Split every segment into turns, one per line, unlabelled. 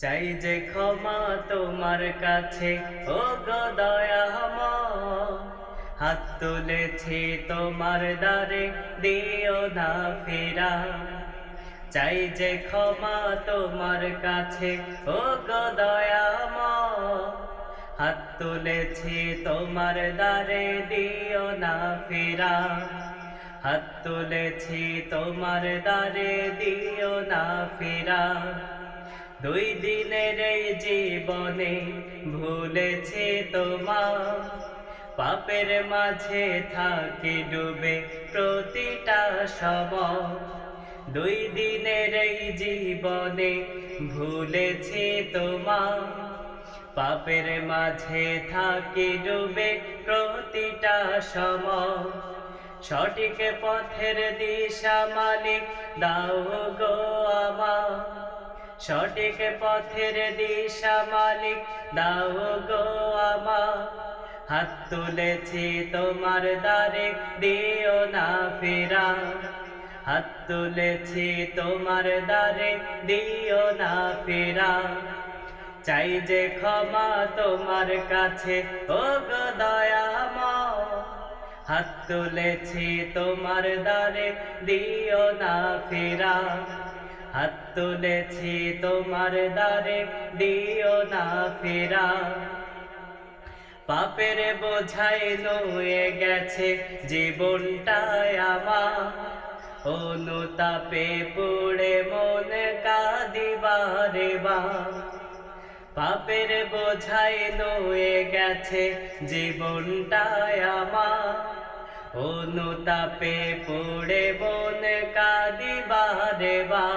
চাই যে ক্ষমা তোমার কাছে, ও গো দয়াময়। হাত তুলেছি তোমার দ্বারে, দিও না ফিরা। চাই যে ক্ষমা তোমার কাছে, ও গো দয়াময়। হাত তুলেছি তোমার দ্বারে, দিও না ফিরা। হাত তুলেছি তোমার দ্বারে, দিও না ফিরা। দুই দিনের এই জীবনে ভুলেছি তোমার, পাপের মাঝে থাকি ডুবে প্রতিটা সময়। দুই দিনের এই জীবনে ভুলেছি তোমার, পাপের মাঝে থাকি ডুবে প্রতিটা সময়। সঠিক পথের দিশা মালিক দাও গো আমার, সঠিক পথের দিশা মালিক দাও গো আমার। হাত তুলেছি তোমার দ্বারে, দিও না ফিরা। হাত তুলেছি তোমার দ্বারে, দিও না ফিরা। চাই যে ক্ষমা তোমার কাছে, ও গো দয়াময়। হাত তুলেছি তোমার দ্বারে, দিও না ফিরা। হাত তুলেছি তোমার দ্বারে, দিও না ফিরা। পাপের বোঝাই নুয়ে গেছে জীবনটাই আমার, অনুতাপে পুড়ে মন কাঁদিবারে বা। পাপের বোঝাই নুয়ে গেছে জীবনটাই আমার, অনুতাপে পুড়ে মন কাঁদিবারে বা।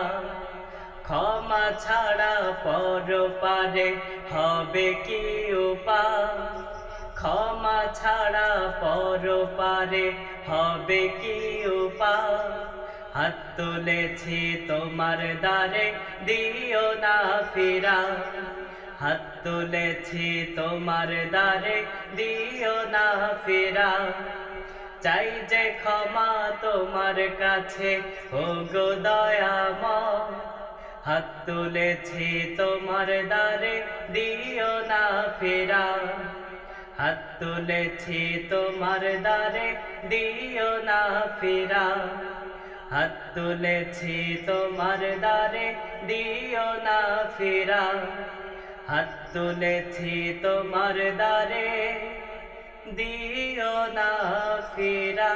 ক্ষমা ছাড়া পরপারে হবে কি উপায়? ক্ষমা ছাড়া পরপারে হবে কি উপায়? হাত তুলেছি তোমার দ্বারে, দিও না ফিরা। হাত তুলেছি তোমার দ্বারে, দিও না ফিরা। চাই যে ক্ষমা তোমার কাছে, ও গো দয়াময়। হাত তুলেছি তোমার দ্বারে, দিও না ফিরা। হাত তুলেছি তোমার দ্বারে, দিও না ফিরা। হাত তুলেছি তোমার দ্বারে, দিও না ফিরা। হাত তুলেছি তোমার দ্বারে, দিও না ফিরা।